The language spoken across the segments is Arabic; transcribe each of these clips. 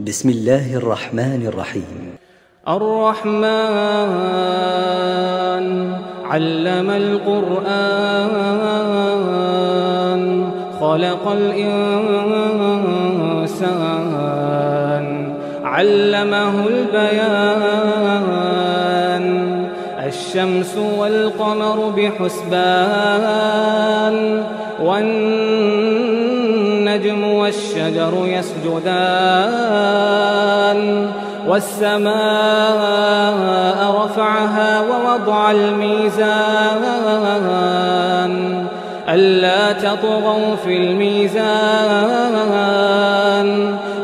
بسم الله الرحمن الرحيم. الرحمن علم القرآن خلق الإنسان علمه البيان الشمس والقمر بحسبان والنجم والشجر يسجدان والسماء رفعها ووضع الميزان ألا تطغوا في الميزان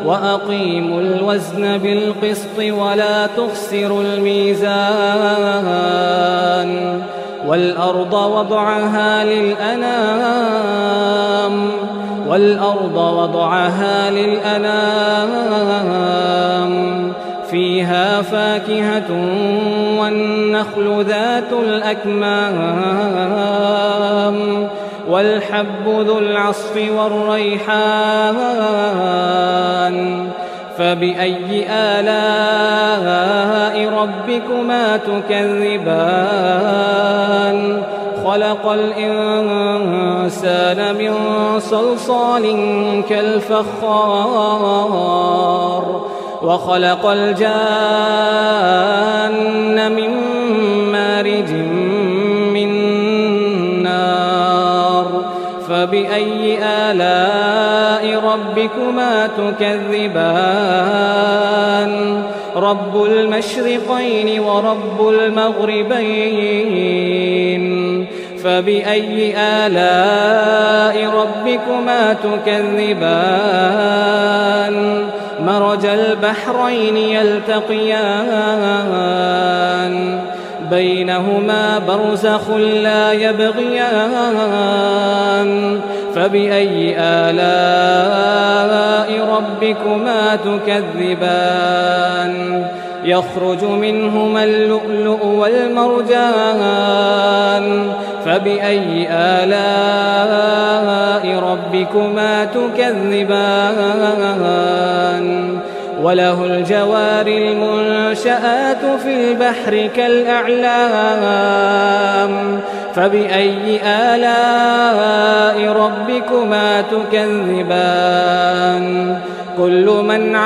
وأقيموا الوزن بالقسط ولا تخسروا الميزان والأرض وضعها للأنام فيها فاكهة والنخل ذات الأكمام والحب ذو العصف والريحان فبأي آلاء ربكما تكذبان خلق الإنسان من صلصال كالفخار وخلق الجان من مارج من نار فبأي آلاء ربكما تكذبان رب المشرقين ورب المغربين فبأي آلاء ربكما تكذبان مرج البحرين يلتقيان بينهما برزخ لا يبغيان فبأي آلاء ربكما تكذبان يخرج منهما اللؤلؤ والمرجان فبأي آلاء ربكما تكذبان وله الجوار المنشآت في البحر كالأعلام فبأي آلاء ربكما تكذبان كل من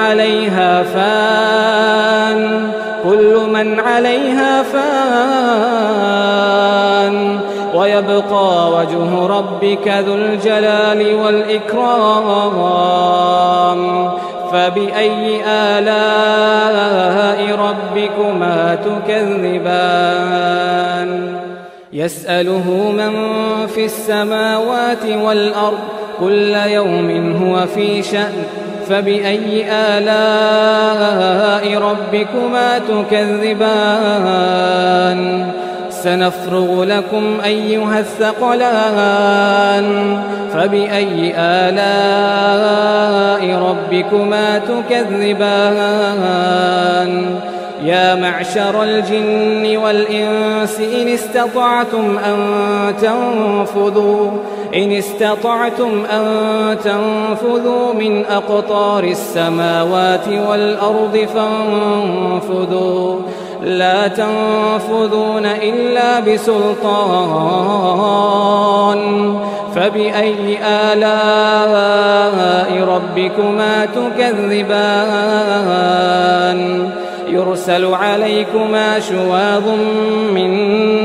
عليها فان ويبقى وجه ربك ذو الجلال والإكرام فبأي آلاء ربكما تكذبان يسأله من في السماوات والأرض كل يوم هو في شأن فبأي آلاء ربكما تكذبان سنفرغ لكم أيها الثقلان فبأي آلاء ربكما تكذبان يا معشر الجن والإنس إن استطعتم أن تنفذوا من أقطار السماوات والأرض فانفذوا لا تنفذون إلا بسلطان فبأي آلاء ربكما تكذبان يرسل عليكما شواظ من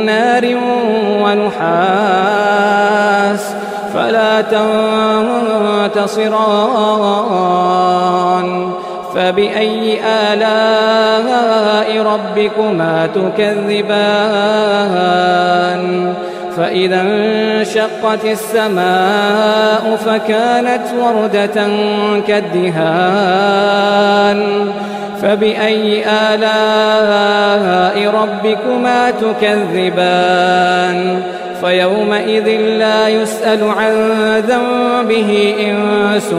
نار ونحاس فلا تنتصران فبأي آلاء ربكما تكذبان فإذا انشقت السماء فكانت وردة كالدهان فبأي آلاء ربكما تكذبان فيومئذ لا يسأل عن ذنبه إنس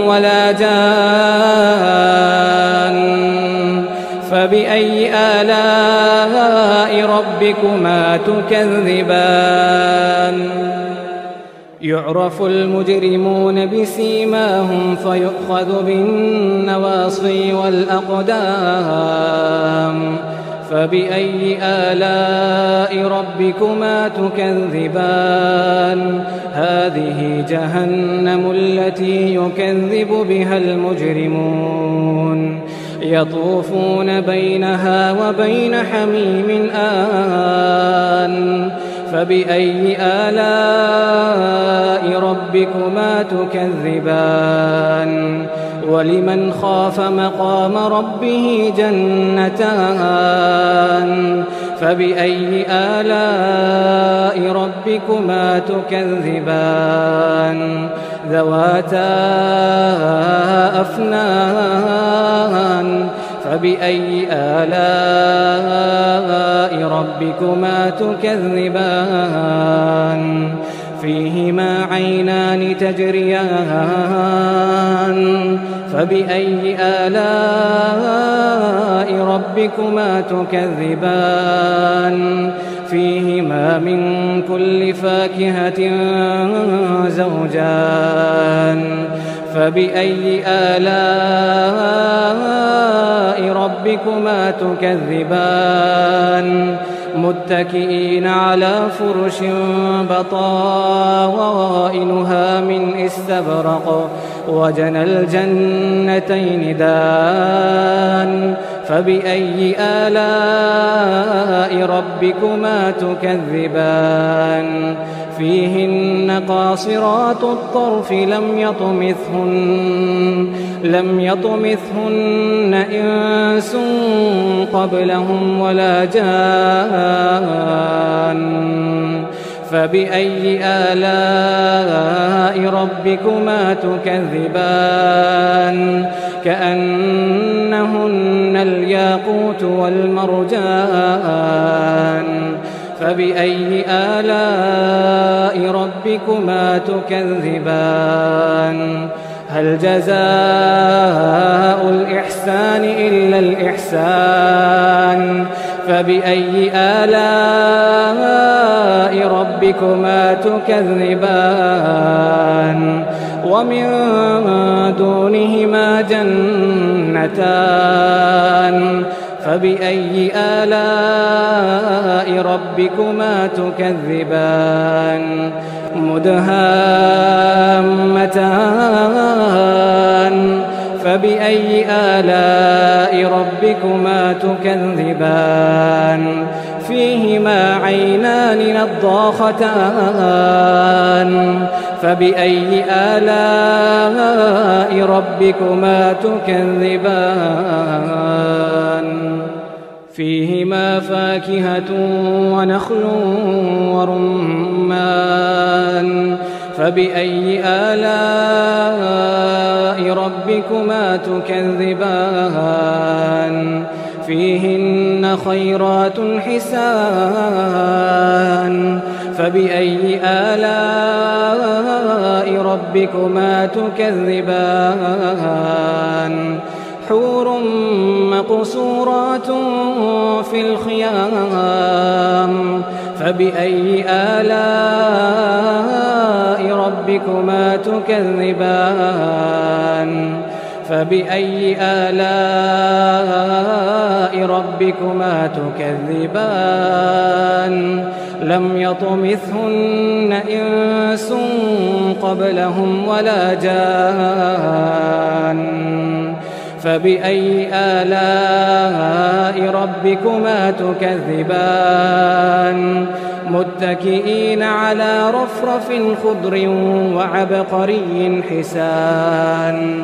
ولا جان فبأي آلاء ربكما تكذبان يعرف المجرمون بسيماهم فيؤخذ بالنواصي والأقدام فبأي آلاء ربكما تكذبان هذه جهنم التي يكذب بها المجرمون يطوفون بينها وبين حميم آن فبأي آلاء ربكما تكذبان ولمن خاف مقام ربه جنتان فبأي آلاء ربكما تكذبان ذواتا أفنان فبأي آلاء ربكما تكذبان فيهما عينان تجريان فبأي آلاء ربكما تكذبان فيهما من كل فاكهة زوجان فبأي آلاء ربكما تكذبان متكئين على فرش بطائنها من استبرق وجنى الجنتين دان فبأي آلاء ربكما تكذبان فيهن قاصرات الطرف لم يطمثهن إنس قبلهم ولا جان فبأي آلاء ربكما تكذبان كأنهن الياقوت والمرجان فبأي آلاء ربكما تكذبان هل جزاء الإحسان إلا الإحسان فبأي آلاء ربكما تكذبان ومن دونهما جنتان فبأي آلاء ربكما تكذبان مدهامتان فبأي آلاء ربكما تكذبان فيهما عينان نضاختان فبأي آلاء ربكما تكذبان فيهما فاكهة ونخل ورمان فبأي آلاء ربكما تكذبان فيهن خيرات حسان فبأي آلاء ربكما تكذبان حور مقصورات في الخيام فبأي آلاء ربكما تكذبان فبأي آلاء ربكما تكذبان لم يطمثهن إنس قبلهم ولا جان فبأي آلاء ربكما تكذبان متكئين على رفرف خضر وعبقري حسان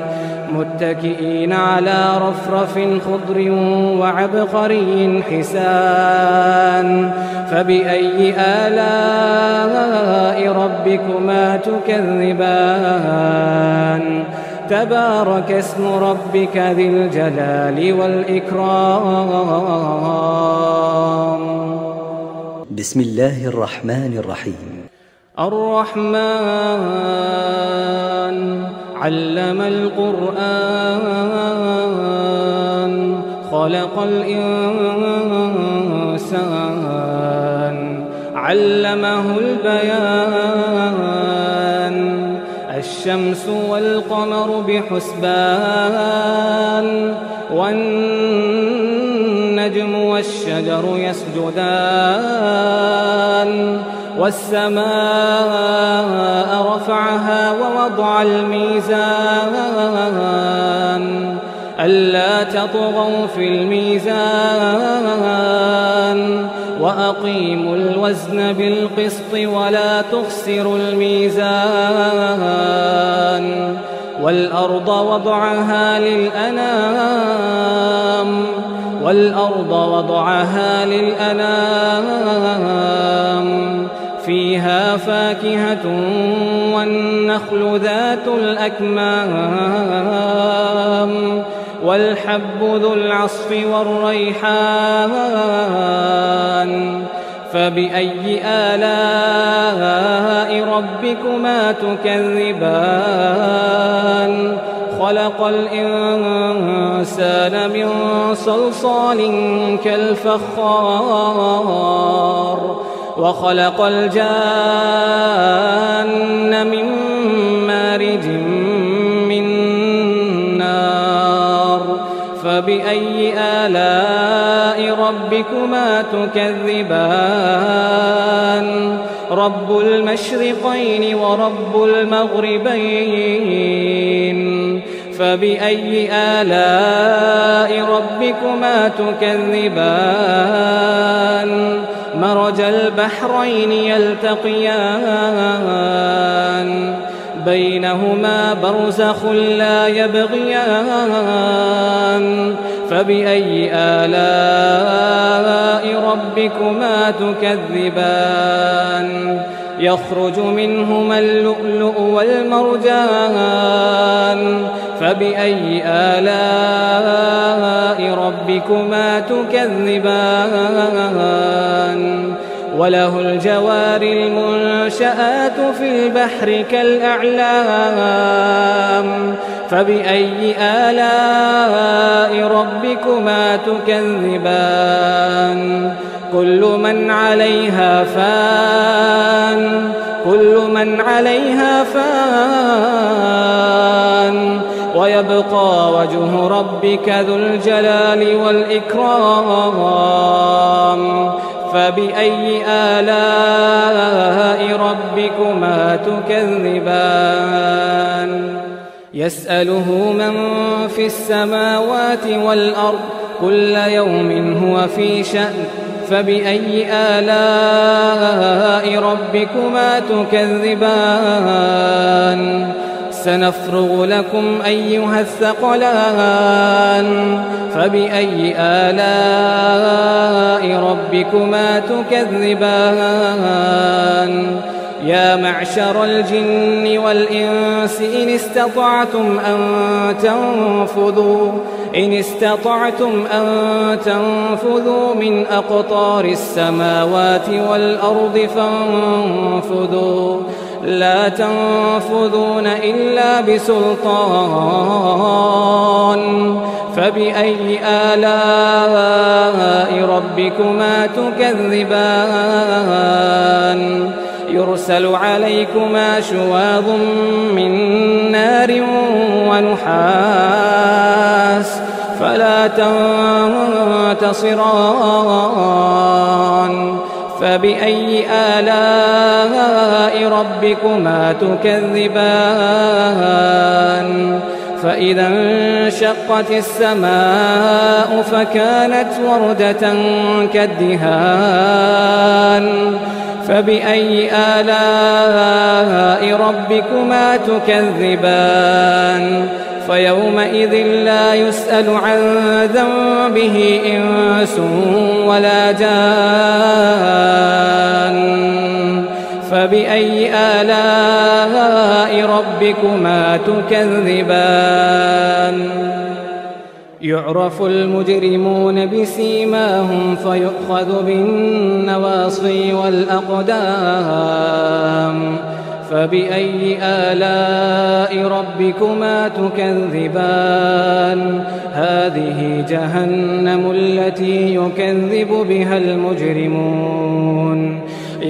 متكئين على رفرف خضر وعبقري حسان فبأي آلاء ربكما تكذبان تبارك اسم ربك ذي الجلال والإكرام بسم الله الرحمن الرحيم الرحمن علم القرآن خلق الإنسان علمه البيان الشمس والقمر بحسبان والنجم والشجر يسجدان والسماء رفعها ووضع الميزان ألا تطغوا في الميزان وأقيموا الوزن بالقسط ولا تخسروا الميزان والأرض وضعها للأنام فيها فاكهة والنخل ذات الأكمام والحب ذو العصف والريحان فبأي آلاء ربكما تكذبان خلق الإنسان من صلصال كالفخار وخلق الجان من مارج من نار فبأي آلاء ربكما تكذبان رب المشرقين ورب المغربين فبأي آلاء ربكما تكذبان مرج البحرين يلتقيان بينهما برزخ لا يبغيان فبأي آلاء ربكما تكذبان يخرج منهما اللؤلؤ والمرجان فبأي آلاء ربكما تكذبان وله الجوار المنشآت في البحر كالأعلام فبأي آلاء ربكما تكذبان كل من عليها فان ويبقى وجه ربك ذو الجلال والإكرام فبأي آلاء ربكما تكذبان يسأله من في السماوات والأرض كل يوم هو في شأن فبأي آلاء ربكما تكذبان سنفرغ لكم أيها الثقلان فبأي آلاء ربكما تكذبان يا معشر الجن والإنس إن استطعتم أن تنفذوا من أقطار السماوات والأرض فانفذوا لا تنفذون إلا بسلطان فبأي آلاء ربكما تكذبان يرسل عليكما شواظ من نار ونحاس فلا تنتصران فبأي آلاء ربكما تكذبان فإذا انشقت السماء فكانت وردة كالدهان فبأي آلاء ربكما تكذبان فيومئذ لا يسأل عن ذنبه إنس ولا جان فبأي آلاء ربكما تكذبان يعرف المجرمون بسيماهم فيؤخذ بالنواصي والأقدام فبأي آلاء ربكما تكذبان هذه جهنم التي يكذب بها المجرمون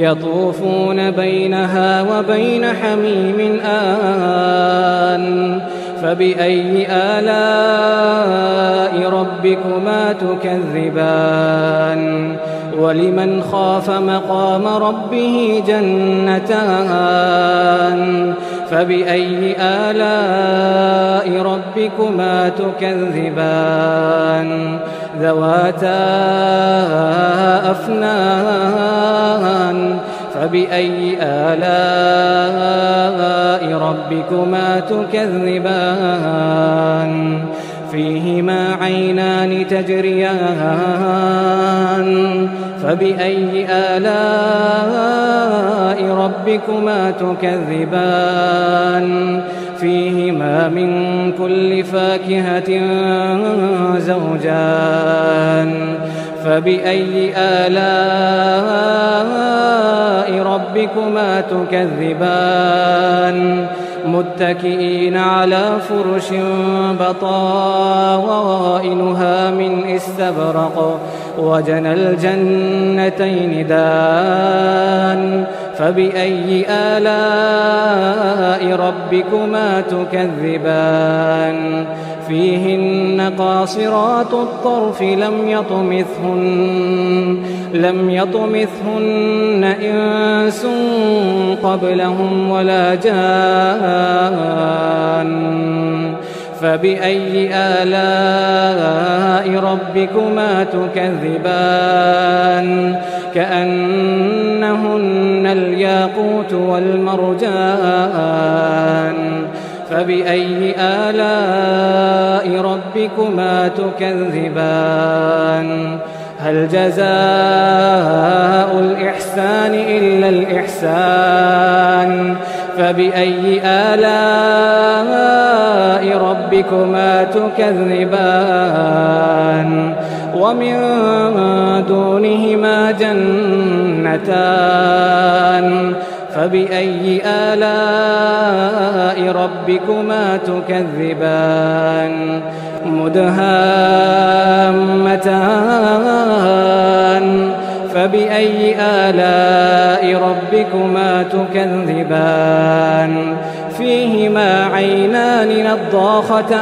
يطوفون بينها وبين حميم آن فبأي آلاء ربكما تكذبان ولمن خاف مقام ربه جنتان فبأي آلاء ربكما تكذبان ذواتا أفنان فبأي آلاء ربكما تكذبان فيهما عينان تجريان فبأي آلاء ربكما تكذبان فيهما من كل فاكهة زوجان فبأي آلاء ربكما تكذبان متكئين على فرش بطائنها من استبرق وجنى الجنتين دان فبأي آلاء ربكما تكذبان فيهن قاصرات الطرف لم يطمثهن إنس قبلهم ولا جان فبأي آلاء ربكما تكذبان كأنهن الياقوت والمرجان فبأي آلاء ربكما تكذبان هل جزاء الإحسان إلا الإحسان فبأي آلاء ربكما تكذبان ومن دونهما جنتان فبأي آلاء ربكما تكذبان مدهامتان فبأي آلاء ربكما تكذبان فيهما عينان نضاختان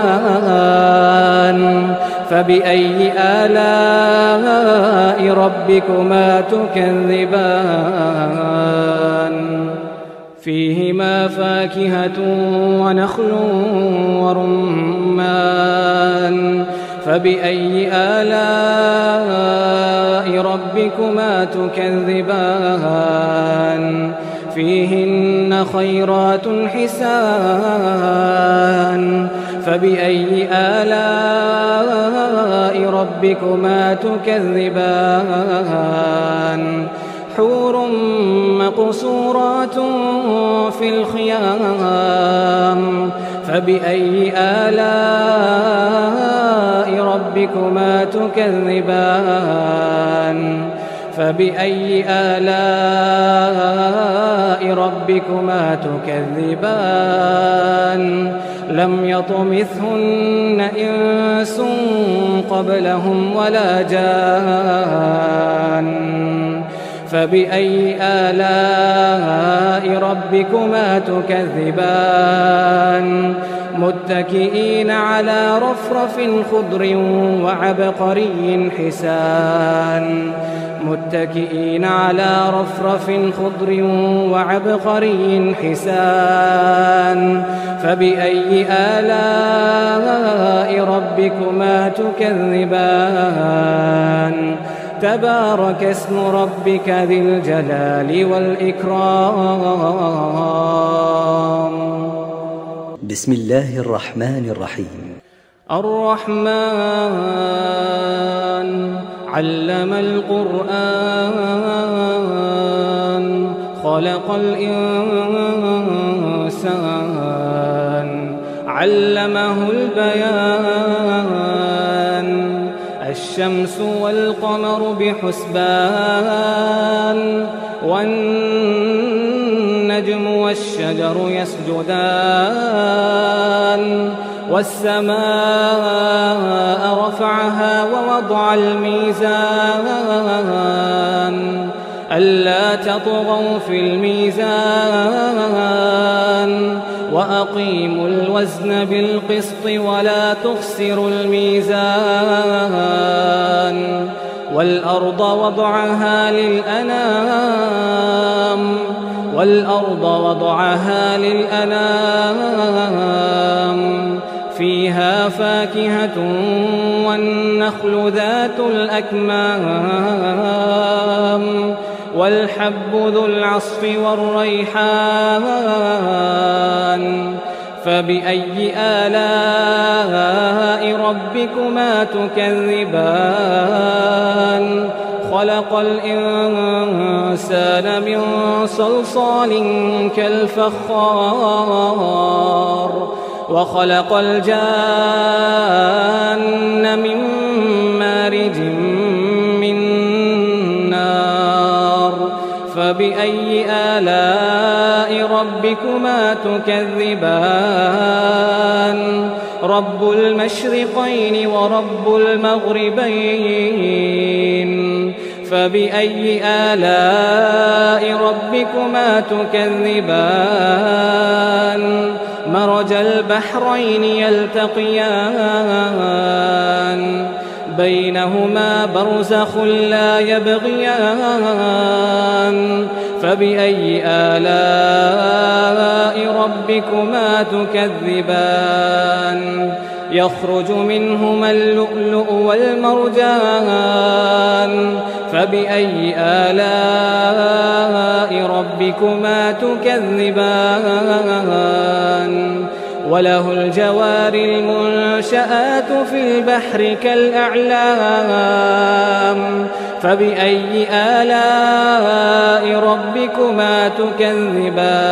فبأي آلاء ربكما تكذبان فيهما فاكهة ونخل ورمان فبأي آلاء ربكما تكذبان فيهن خيرات حسان فبأي آلاء ربكما تكذبان حور مقصورات في الخيام فبأي آلاء ربكما تكذبان فبأي آلاء ربكما تكذبان لم يطمثهن إنس قبلهم ولا جان فبأي آلاء ربكما تكذبان متكئين على رفرف خضر وعبقري حسان متكئين على رفرف خضر وعبقري حسان فبأي آلاء ربكما تكذبان تبارك اسم ربك ذي الجلال والإكرام بسم الله الرحمن الرحيم الرحمن علم القرآن خلق الإنسان علمه البيان الشمس والقمر بحسبان والنجم والشجر يسجدان والسماء رفعها ووضع الميزان ألا تطغوا في الميزان وأقيموا الوزن بالقسط ولا تخسروا الميزان والأرض وضعها للأنام فيها فاكهة والنخل ذات الأكمام والحب ذو العصف والريحان فبأي آلاء ربكما تكذبان خلق الإنسان من صلصال كالفخار وخلق الجان من مارج من نار فبأي آلاء ربكما تكذبان رب المشرقين ورب المغربين فبأي آلاء ربكما تكذبان مرج البحرين يلتقيان بينهما برزخ لا يبغيان فبأي آلاء ربكما تكذبان يخرج منهما اللؤلؤ والمرجان فبأي آلاء ربكما تكذبان وله الجوار المنشآت في البحر كالأعلام فبأي آلاء ربكما تكذبان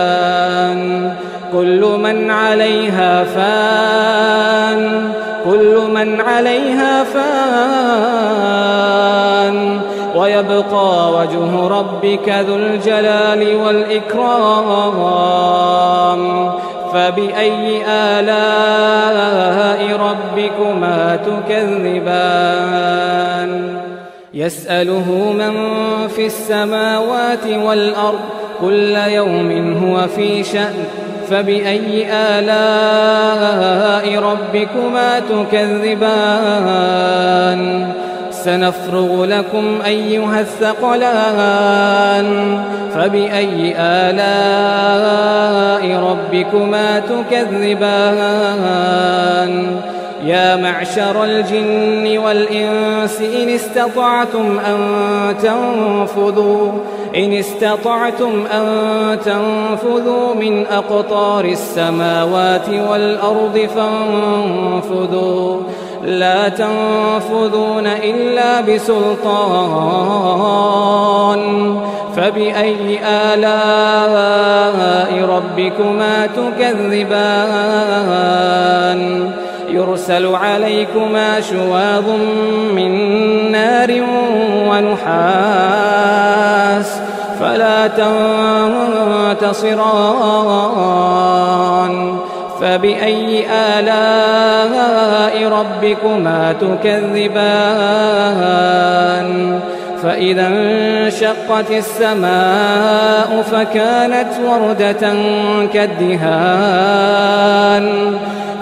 كل من عليها فان ويبقى وجه ربك ذو الجلال والإكرام فبأي آلاء ربكما تكذبان يسأله من في السماوات والأرض كل يوم هو في شأن فبأي آلاء ربكما تكذبان سنفرغ لكم أيها الثقلان فبأي آلاء ربكما تكذبان يا معشر الجن والإنس إن استطعتم أن تنفذوا من أقطار السماوات والأرض فانفذوا لا تنفذون إلا بسلطان فبأي آلاء ربكما تكذبان يرسل عليكما شواظ من نار ونحاس فلا تنتصران فبأي آلاء ربكما تكذبان فإذا انشقت السماء فكانت وردة كالدهان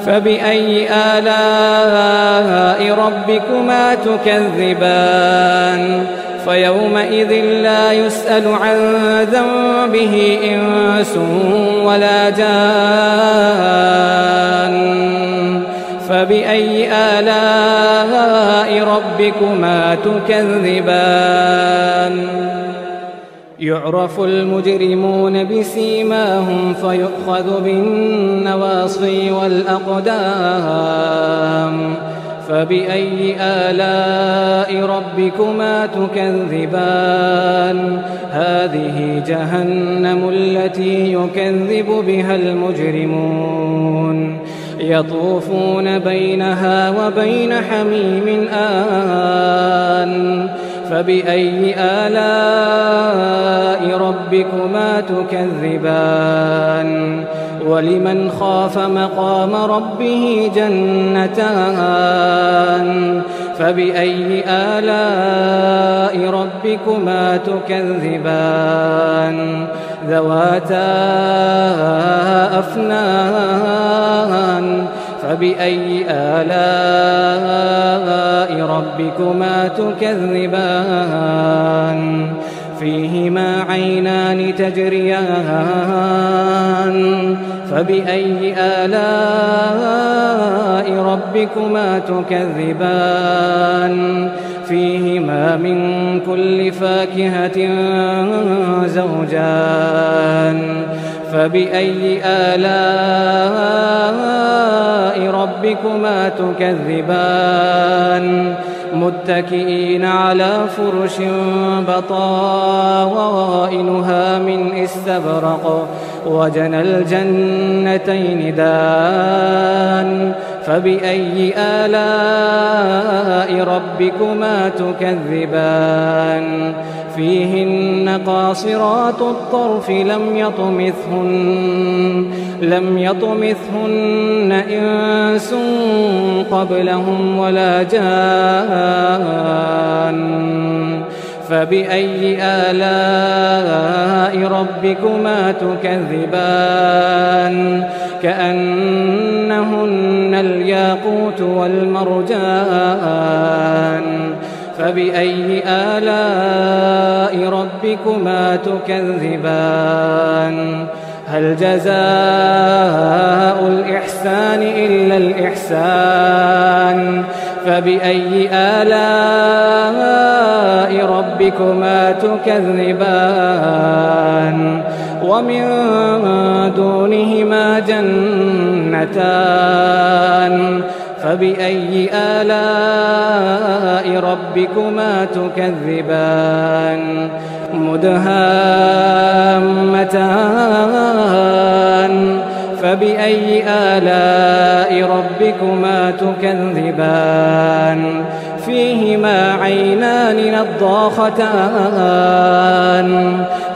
فبأي آلاء ربكما تكذبان فيومئذ لا يسأل عن ذنبه إنس ولا جان فبأي آلاء ربكما تكذبان يعرف المجرمون بسيماهم فيؤخذ بالنواصي والأقدام فبأي آلاء ربكما تكذبان هذه جهنم التي يكذب بها المجرمون يطوفون بينها وبين حميم آن فبأي آلاء ربكما تكذبان ولمن خاف مقام ربه جنتان فبأي آلاء ربكما تكذبان ذواتا أفنان فبأي آلاء ربكما تكذبان فيهما عينان تجريان فبأي آلاء ربكما تكذبان فيهما من كل فاكهة زوجان فبأي آلاء ربكما تكذبان متكئين على فرش بطائنها من استبرق وجنى الجنتين دان فبأي آلاء ربكما تكذبان فيهن قاصرات الطرف لم يطمثهن إنس قبلهم ولا جان فبأي آلاء ربكما تكذبان كأنهن الياقوت والمرجان فبأي آلاء ربكما تكذبان هل جزاء الإحسان إلا الإحسان فبأي آلاء ربكما تكذبان ومن دونهما جنتان فبأي آلاء ربكما تكذبان مدهامتان فبأي آلاء ربكما تكذبان فيهما عينان نضاختان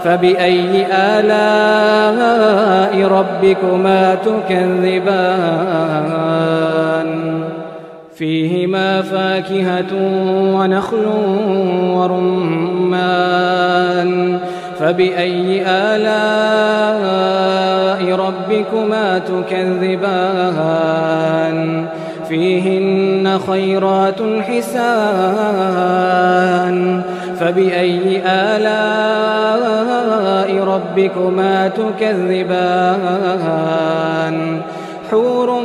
فبأي آلاء ربكما تكذبان فيهما فاكهة ونخل ورمان فبأي آلاء ربكما تكذبان فيهن خيرات حسان فبأي آلاء ربكما تكذبان حور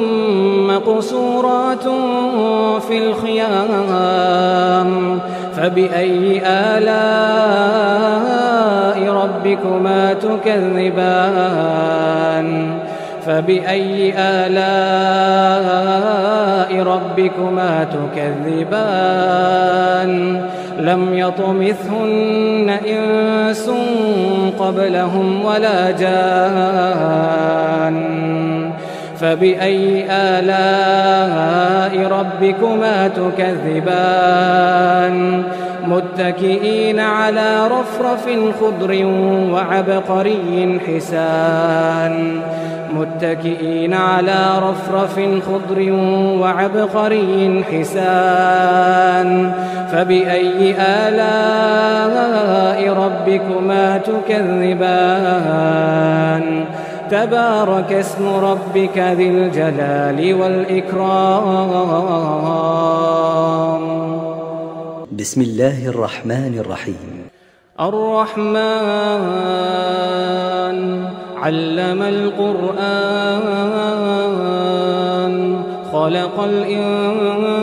مقصورات في الخيام فبأي آلاء ربكما تكذبان فبأي آلاء ربكما تكذبان لم يطمثهن إنس قبلهم ولا جان فبأي آلاء ربكما تكذبان متكئين على رفرف خضر وعبقري حسان متكئين على رفرف خضر وعبقري حسان فبأي آلاء ربكما تكذبان تبارك اسم ربك ذي الجلال والإكرام بسم الله الرحمن الرحيم الرحمن علم القرآن خلق الإنسان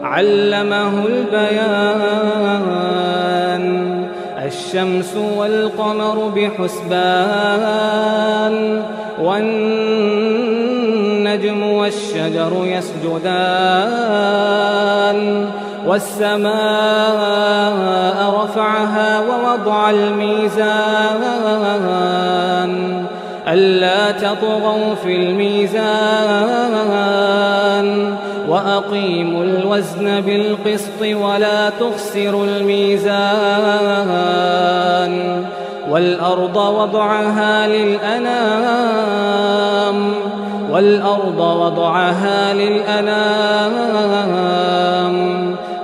علمه البيان الشمس والقمر بحسبان والنجم والشجر يسجدان والسماء رفعها ووضع الميزان ألا تطغوا في الميزان وأقيموا الوزن بالقسط ولا تخسروا الميزان والأرض وضعها للأنام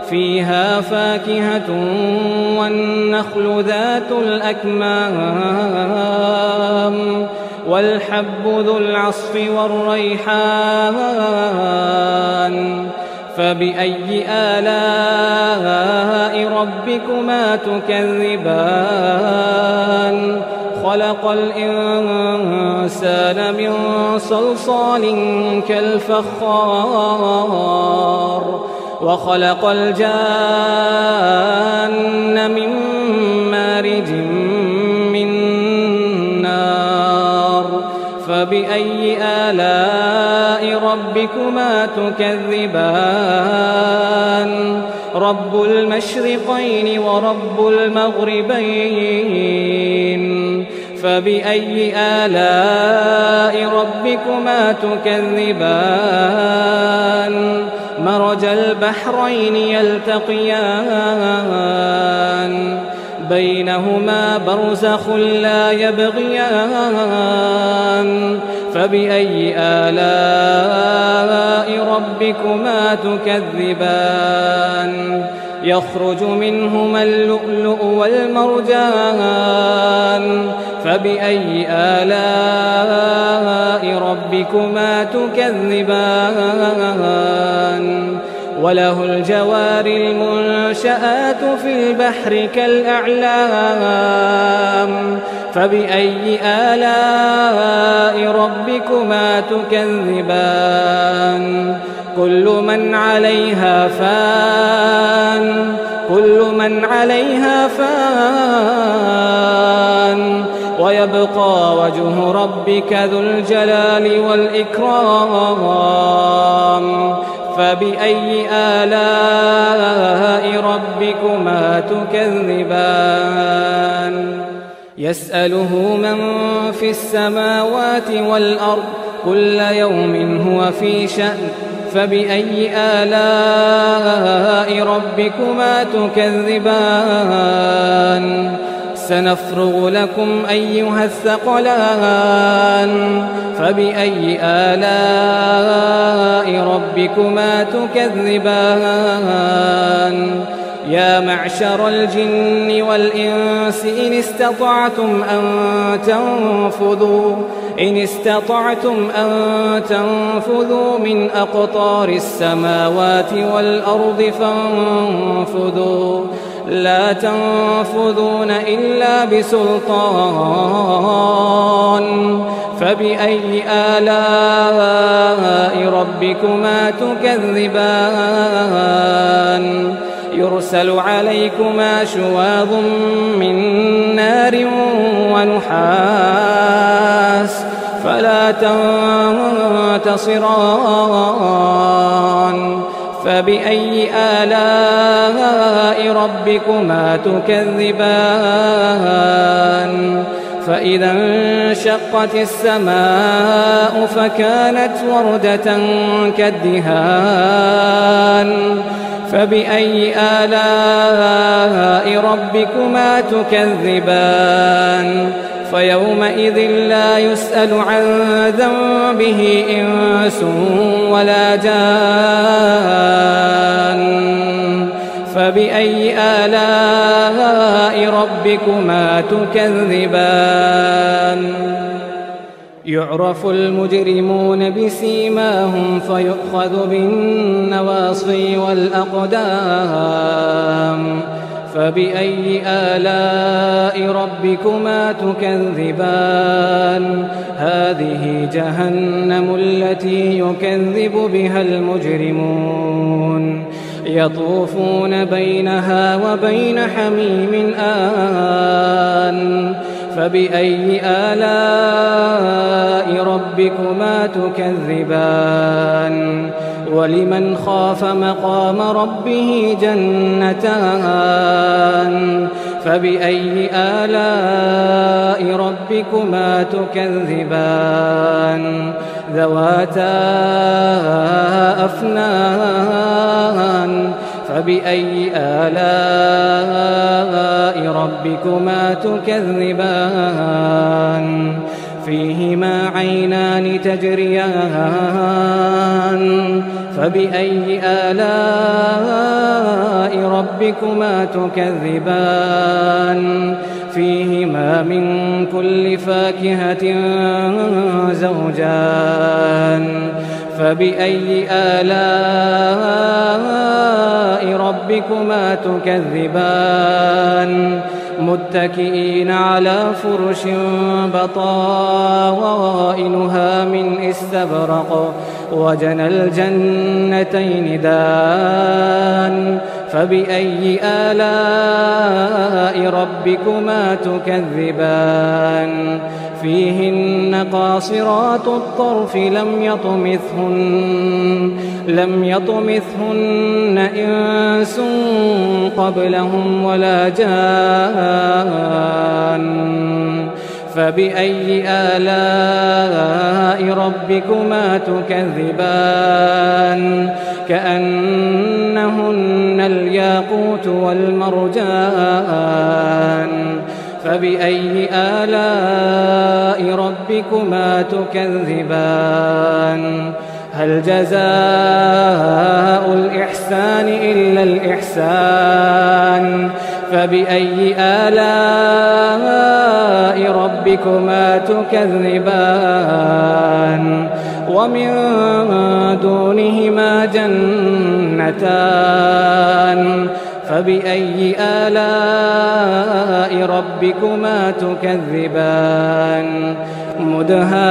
فيها فاكهة والنخل ذات الأكمام والحب ذو العصف والريحان فبأي آلاء ربكما تكذبان خلق الإنسان من صلصال كالفخار وخلق الجان من مارج من نار فبأي آلاء ربكما تكذبان رب المشرقين ورب المغربين فبأي آلاء ربكما تكذبان مرج البحرين يلتقيان بينهما برزخ لا يبغيان فبأي آلاء ربكما تكذبان يخرج منهما اللؤلؤ والمرجان فبأي آلاء ربكما تكذبان وله الجوار المنشآت في البحر كالأعلام فبأي آلاء ربكما تكذبان كل من عليها فان ويبقى وجه ربك ذو الجلال والإكرام فبأي آلاء ربكما تكذبان يسأله من في السماوات والأرض كل يوم هو في شأن فبأي آلاء ربكما تكذبان سنفرغ لكم أيها الثقلان فبأي آلاء ربكما تكذبان يا معشر الجن والإنس إن استطعتم أن تنفذوا من أقطار السماوات والأرض فانفذوا لا تنفذون إلا بسلطان فبأي آلاء ربكما تكذبان يرسل عليكما شواظ من نار ونحاس فلا تنتصران فبأي آلاء ربكما تكذبان فإذا انشقت السماء فكانت وردة كالدهان فبأي آلاء ربكما تكذبان فيومئذ لا يسأل عن ذنبه إنس ولا جان فبأي آلاء ربكما تكذبان يعرف المجرمون بسيماهم فيؤخذ بالنواصي والأقدام فبأي آلاء ربكما تكذبان هذه جهنم التي يكذب بها المجرمون يطوفون بينها وبين حميم آن فبأي آلاء ربكما تكذبان ولمن خاف مقام ربه جنتان فبأي آلاء ربكما تكذبان ذواتا أفنان فبأي آلاء ربكما تكذبان فيهما عينان تجريان فبأي آلاء ربكما تكذبان فيهما من كل فاكهة زوجان فبأي آلاء ربكما تكذبان متكئين على فرش بطائنها من استبرق وجنى الجنتين دان فبأي آلاء ربكما تكذبان فيهن قاصرات الطرف لم يطمثهن إنس قبلهم ولا جان فبأي آلاء ربكما تكذبان كأنهن الياقوت والمرجان فبأي آلاء ربكما تكذبان هل جزاء الإحسان إلا الإحسان فبأي آلاء ربكما تكذبان ومن دونهما جنتان فبأي آلاء ربكما تكذبان مدهامتان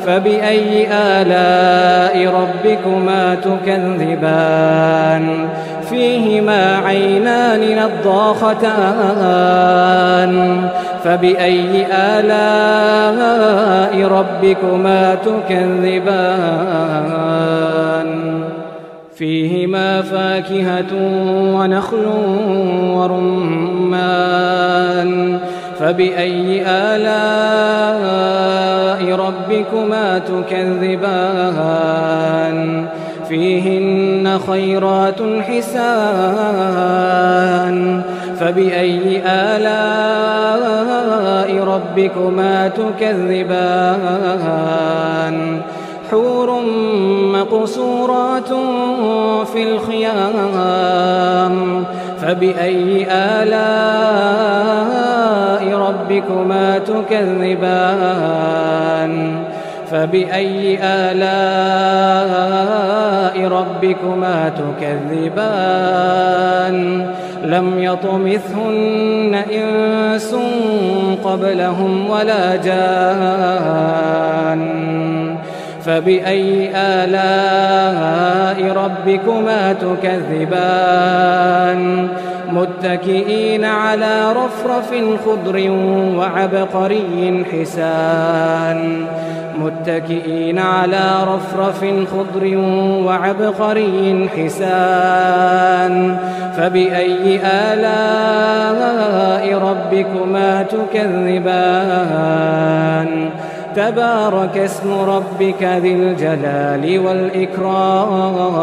فبأي آلاء ربكما تكذبان فيهما عينان نضاختان فبأي آلاء ربكما تكذبان فيهما فاكهة ونخل ورمان فبأي آلاء ربكما تكذبان فيهن خيرات حسان فبأي آلاء ربكما تكذبان حور مقصورات في الخيام فبأي آلاء ربكما تكذبان فبأي آلاء ربكما تكذبان لم يطمثهن إنس قبلهم ولا جان فبأي آلاء ربكما تكذبان متكئين على رفرف خضر وعبقري حسان متكئين على رفرف خضر وعبقري حسان فبأي آلاء ربكما تكذبان تبارك اسم ربك ذي الجلال والإكرام